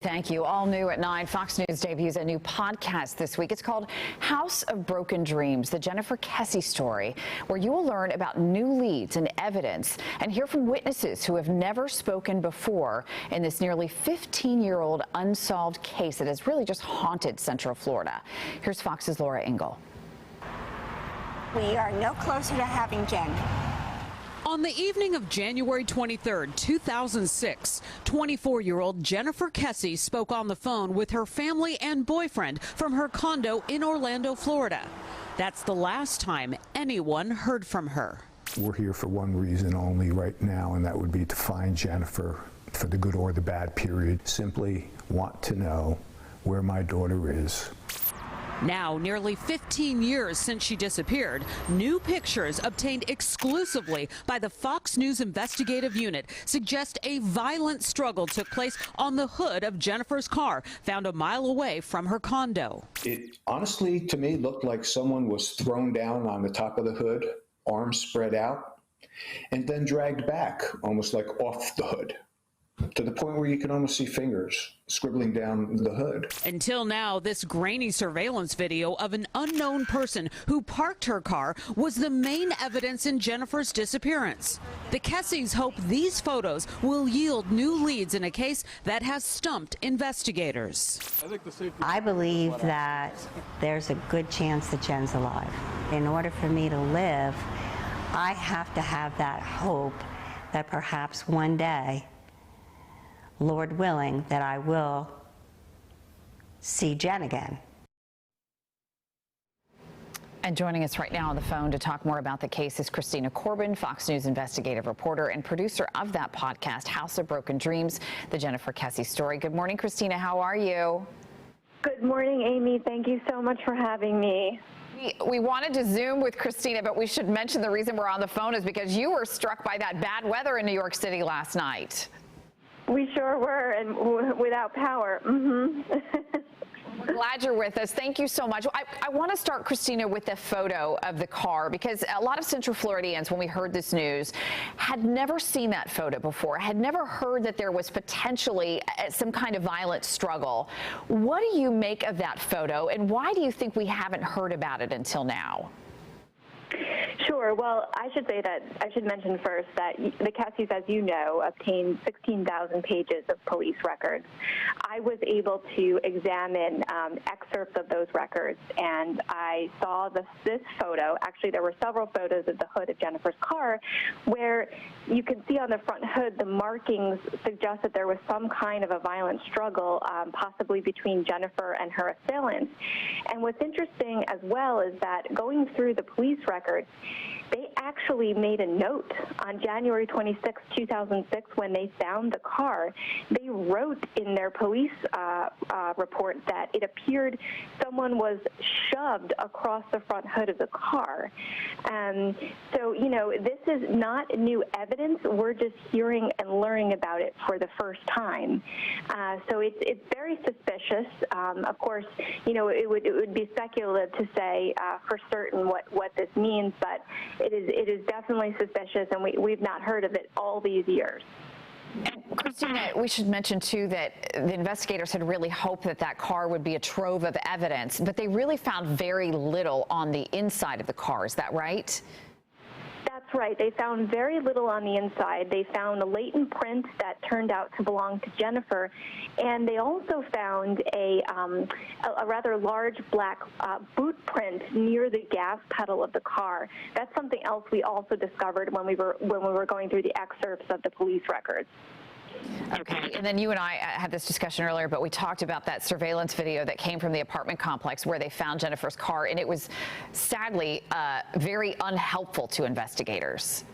Thank you. All new at 9, Fox News debuts a new podcast this week. It's called House of Broken Dreams, the Jennifer Kesse story, where you will learn about new leads and evidence and hear from witnesses who have never spoken before in this nearly 15-year-old unsolved case that has really just haunted Central Florida. Here's Fox's Laura Engel. We are no closer to having Jen. On the evening of January 23rd, 2006, 24-year-old Jennifer Kesse spoke on the phone with her family and boyfriend from her condo in Orlando, Florida. That's the last time anyone heard from her. We're here for one reason only right now, and that would be to find Jennifer, for the good or the bad period. Simply want to know where my daughter is. Now, nearly 15 years since she disappeared, new pictures obtained exclusively by the Fox News investigative unit suggest a violent struggle took place on the hood of Jennifer's car, found a mile away from her condo. It honestly, to me, looked like someone was thrown down on the top of the hood, arms spread out, and then dragged back, almost like off the hood, to the point where you can almost see fingers scribbling down the hood. Until now, this grainy surveillance video of an unknown person who parked her car was the main evidence in Jennifer's disappearance. The Kesses hope these photos will yield new leads in a case that has stumped investigators. I believe that there's a good chance that Jen's alive. In order for me to live, I have to have that hope that perhaps one day, Lord willing, that I will see Jen again. And joining us right now on the phone to talk more about the case is Cristina Corbin, Fox News investigative reporter and producer of that podcast, House of Broken Dreams, the Jennifer Kesse story. Good morning, Cristina. How are you? Good morning, Amy. Thank you so much for having me. We wanted to Zoom with Cristina, but we should mention the reason we're on the phone is because you were struck by that bad weather in New York City last night. We sure were, and without power. We're glad you're with us. Thank you so much. I want to start, Cristina, with the photo of the car, because a lot of Central Floridians, when we heard this news, had never seen that photo before, had never heard that there was potentially some kind of violent struggle. What do you make of that photo, and why do you think we haven't heard about it until now? Sure. Well, I should mention first that the Kesses, as you know, obtained 16,000 pages of police records. I was able to examine excerpts of those records, and I saw this photo. Actually, there were several photos of the hood of Jennifer's car where you can see on the front hood the markings suggest that there was some kind of a violent struggle, possibly between Jennifer and her assailants. And what's interesting as well is that going through the police records, they actually made a note on January 26, 2006, when they found the car. They wrote in their police report that it appeared someone was shoved across the front hood of the car. So, you know, this is not new evidence. We're just hearing and learning about it for the first time. So it's very suspicious. Of course, you know, it would be speculative to say for certain what this means, but it is definitely suspicious, and we've not heard of it all these years. And Cristina, we should mention, too, that the investigators had really hoped that that car would be a trove of evidence, but they really found very little on the inside of the car. Is that right? That's right. They found very little on the inside. They found a latent print that turned out to belong to Jennifer, and they also found a rather large black boot print near the gas pedal of the car. That's something else we also discovered when we were going through the excerpts of the police records. Okay, and then you and I had this discussion earlier, but we talked about that surveillance video that came from the apartment complex where they found Jennifer's car, and it was sadly very unhelpful to investigators.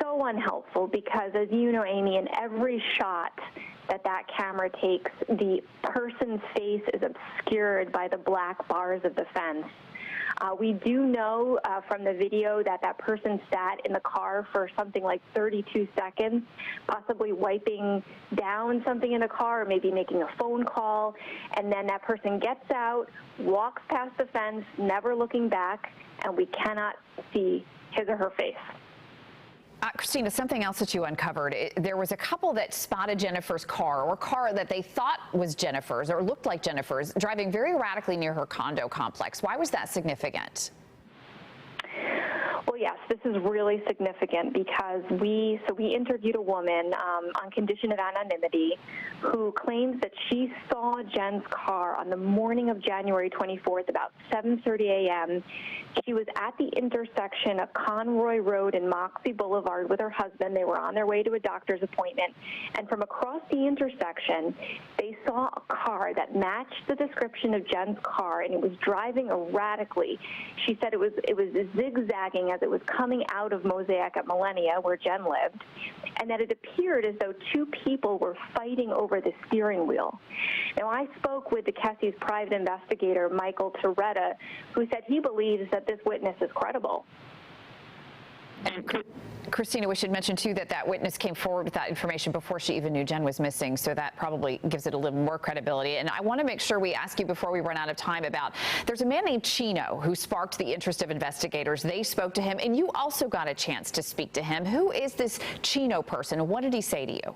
So unhelpful, because as you know, Amy, in every shot that camera takes, the person's face is obscured by the black bars of the fence. We do know from the video that person sat in the car for something like 32 seconds, possibly wiping down something in the car or maybe making a phone call, and then that person gets out, walks past the fence, never looking back, and we cannot see his or her face. Cristina, something else that you uncovered. There was a couple that spotted Jennifer's car, or a car that they thought was Jennifer's or looked like Jennifer's, driving very erratically near her condo complex. Why was that significant? Well, yes, this is really significant because we interviewed a woman on condition of anonymity who claims that she saw Jen's car on the morning of January 24th, about 7:30 a.m. She was at the intersection of Conroy Road and Moxie Boulevard with her husband. They were on their way to a doctor's appointment, and from across the intersection, they saw a car that matched the description of Jen's car, and it was driving erratically. She said it was zigzagging as it was coming out of Mosaic at Millennia, where Jen lived, and that it appeared as though two people were fighting over the steering wheel. Now, I spoke with the Kesse's private investigator, Michael Toretta, who said he believes that this witness is credible. And Cristina, we should mention, too, that witness came forward with that information before she even knew Jen was missing, so that probably gives it a little more credibility. And I want to make sure we ask you before we run out of time about, there's a man named Chino who sparked the interest of investigators. They spoke to him, and you also got a chance to speak to him. Who is this Chino person, and what did he say to you?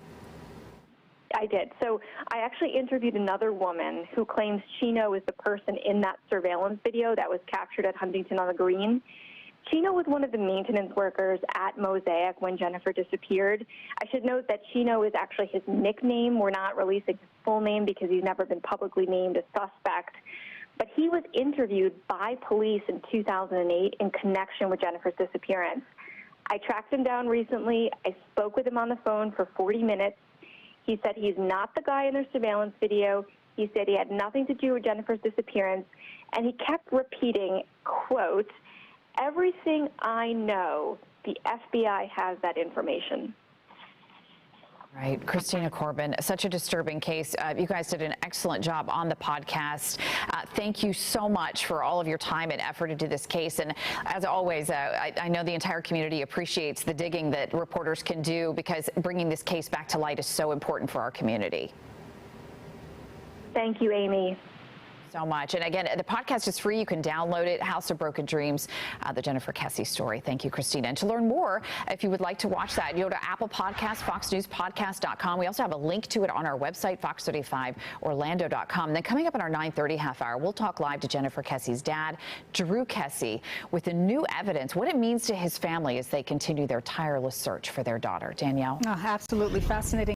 I did. So I actually interviewed another woman who claims Chino is the person in that surveillance video that was captured at Huntington on the Green. Chino was one of the maintenance workers at Mosaic when Jennifer disappeared. I should note that Chino is actually his nickname. We're not releasing his full name because he's never been publicly named a suspect. But he was interviewed by police in 2008 in connection with Jennifer's disappearance. I tracked him down recently. I spoke with him on the phone for 40 minutes. He said he's not the guy in their surveillance video. He said he had nothing to do with Jennifer's disappearance. And he kept repeating, quote, "Everything I know, the FBI has that information." Right. Cristina Corbin, such a disturbing case. You guys did an excellent job on the podcast. Thank you so much for all of your time and effort into this case. And as always, I know the entire community appreciates the digging that reporters can do, because bringing this case back to light is so important for our community. Thank you, Amy. So much. And again, the podcast is free. You can download it. House of Broken Dreams, the Jennifer Kesse story. Thank you, Cristina. And to learn more, if you would like to watch that, you go to Apple Podcasts, foxnewspodcast.com. We also have a link to it on our website, fox35orlando.com. And then coming up in our 9:30 half hour, we'll talk live to Jennifer Kesse's dad, Drew Kesse, with the new evidence, what it means to his family as they continue their tireless search for their daughter. Danielle? Oh, absolutely fascinating.